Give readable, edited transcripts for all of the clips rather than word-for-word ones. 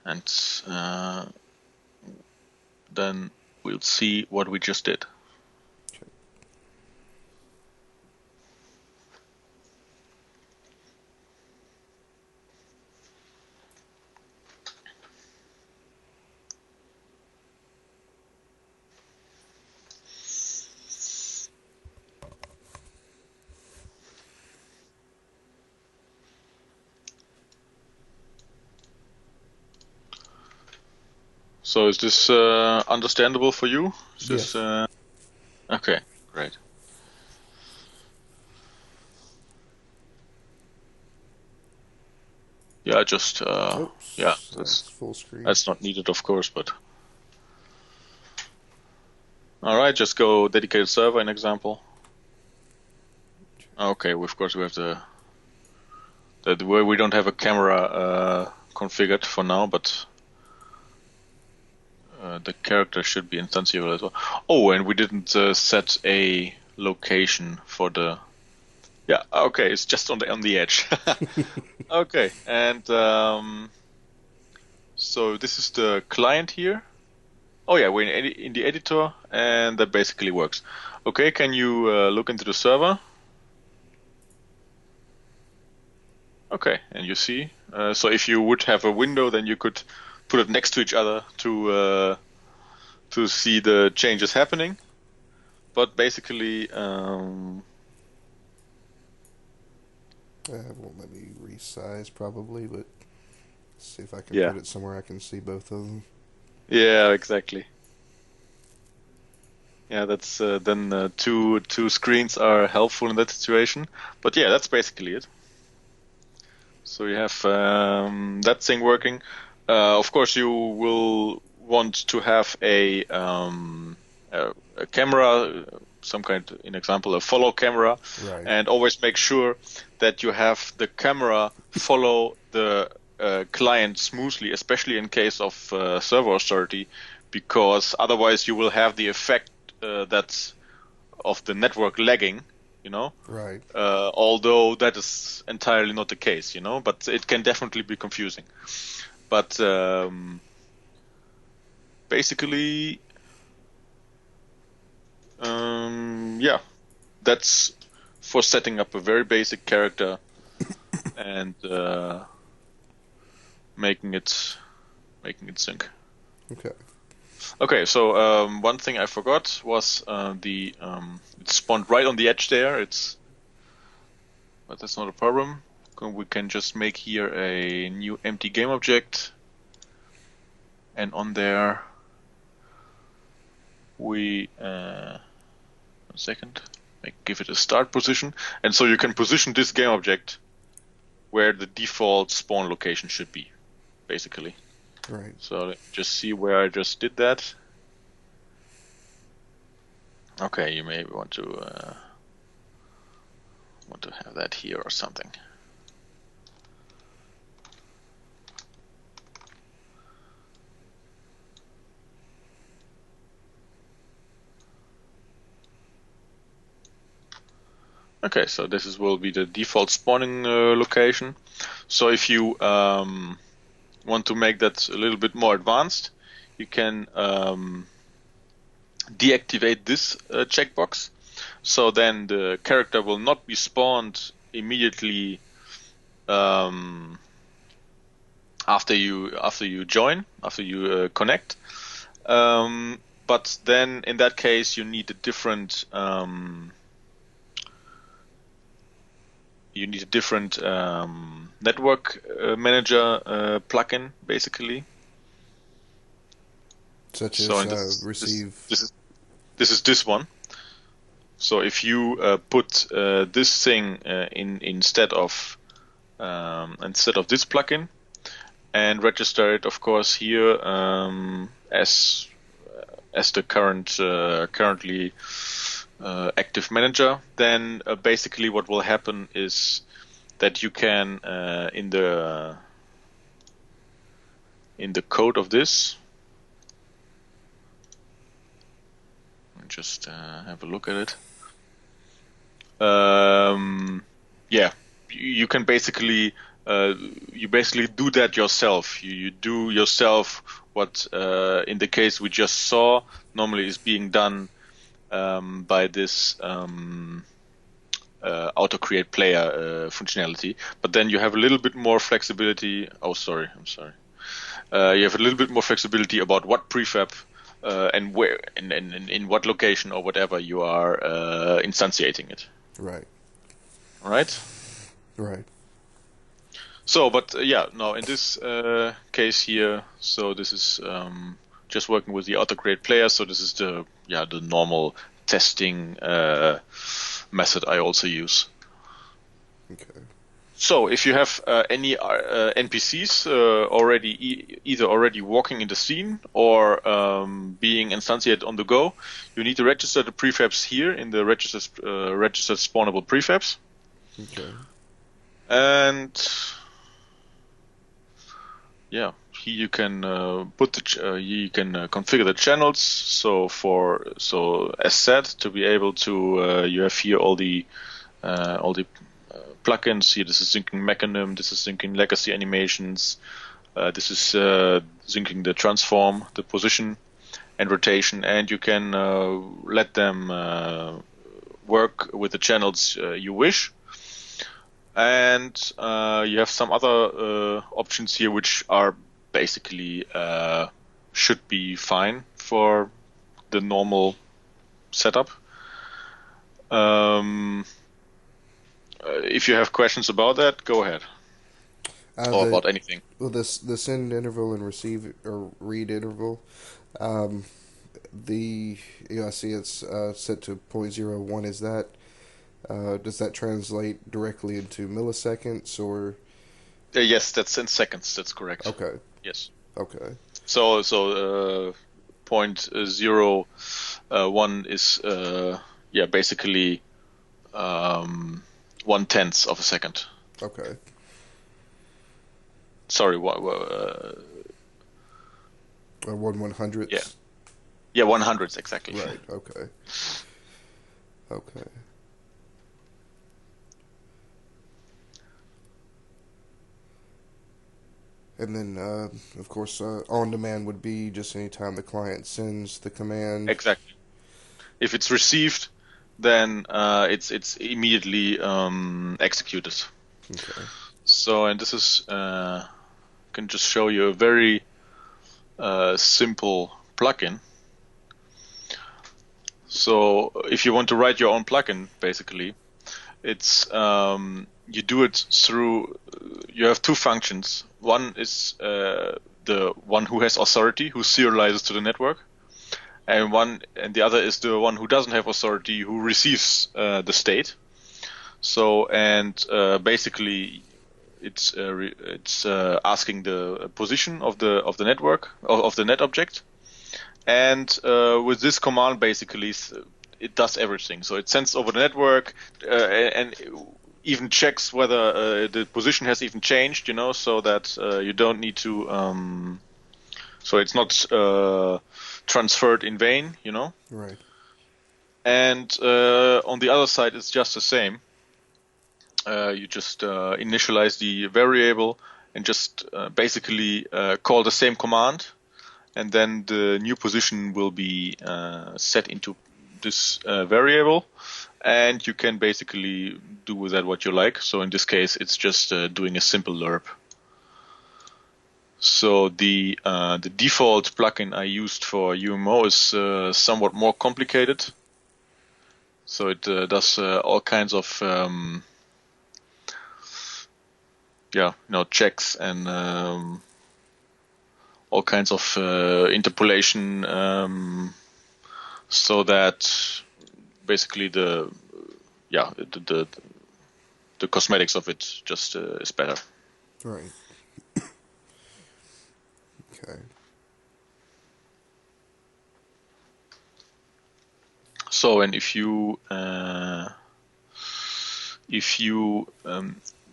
and then we'll see what we just did. Okay. So is this understandable for you? Is Yes. this, okay, great. Yeah, just Oops. yeah, That's full screen. that's not needed, of course, but all right, just go dedicated server, an example. Okay, of course we have the way we don't have a camera configured for now, but the character should be instantiable as well. Oh, and we didn't set a location for the. Yeah, okay, it's just on the edge. Okay, and so this is the client here. Oh yeah, we're in the editor, and that basically works. Okay, can you look into the server? Okay, and you see. So if you would have a window, then you could put it next to each other to see the changes happening. But basically, Won't let me resize probably, but see if I can put it somewhere I can see both of them. Yeah, exactly. Yeah, that's then two screens are helpful in that situation. But yeah, that's basically it. So you have that thing working. Of course, you will want to have a camera, some kind, in example, a follow camera, Right. and always make sure that you have the camera follow the client smoothly, especially in case of server authority, because otherwise you will have the effect that's of the network lagging, you know. Right. Although that is entirely not the case, you know, but it can definitely be confusing. But basically, yeah, that's for setting up a very basic character and making it sync. Okay. Okay, so one thing I forgot was it spawned right on the edge there. But that's not a problem. We can just make here a new empty game object, and on there we one second, give it a start position, and so you can position this game object where the default spawn location should be, basically. Right. So let me just see where I just did that. Okay, you may want to have that here or something. Okay, so this will be the default spawning location. So if you want to make that a little bit more advanced, you can deactivate this checkbox. So then the character will not be spawned immediately after you join, after you connect. But then in that case, you need a different network manager plugin, basically. Such So as receive. This is this one. So if you put this thing instead of this plugin, and register it, of course, here as the currently active manager, then basically what will happen is that you can in the code of this, just have a look at it. Yeah, you can basically you basically do that yourself. You do yourself what, in the case we just saw, normally is being done by this auto create player functionality. But then you have a little bit more flexibility. Oh, sorry, I'm sorry. You have a little bit more flexibility about what prefab and where, and in what location or whatever you are instantiating it. Right. Right. Right. So, but yeah, now in this case here, so this is just working with the auto create player. So this is the normal testing method I also use. Okay. So if you have any NPCs either already walking in the scene or being instantiated on the go, you need to register the prefabs here in the registered spawnable prefabs. Okay. And yeah, here you can configure the channels. So as said, to be able to you have here all the plugins. Here, this is syncing mechanism. This is syncing legacy animations. This is syncing the transform, the position, and rotation. And you can let them work with the channels you wish. And you have some other options here which are basically should be fine for the normal setup. If you have questions about that, go ahead. Or about anything. Well, the send interval and receive or read interval, I see it's set to 0.01. Is that does that translate directly into milliseconds or? Yes, that's in seconds. That's correct. Okay. Yes. Okay. So 0.01 is basically 1/10 of a second. Okay. Sorry, 1/100. Yeah, 100 exactly. Right. Okay. Okay. And then, of course, on demand would be just any time the client sends the command. Exactly. If it's received, then it's immediately executed. Okay. So, and this is can just show you a very simple plugin. So, if you want to write your own plugin, basically, it's you do it through. You have two functions. One is the one who has authority, who serializes to the network, and the other is the one who doesn't have authority, who receives the state. So, and basically, it's asking the position of the network of the net object, and with this command, basically, it does everything. So it sends over the network and even checks whether the position has even changed, so that you don't need to. So it's not transferred in vain, Right. And on the other side, it's just the same. You just initialize the variable and just basically call the same command, and then the new position will be set into this variable, and you can basically do with that what you like. So in this case, it's just doing a simple lerp. So the default plugin I used for uMMO is somewhat more complicated. So it does all kinds of checks and all kinds of interpolation, so that basically the cosmetics of it just is better. Right. Okay. So, and if you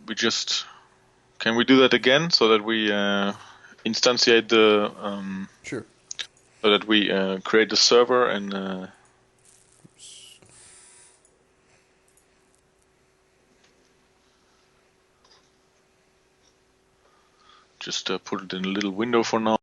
we just, can we do that again so that we instantiate the Sure. so that we create the server and just put it in a little window for now.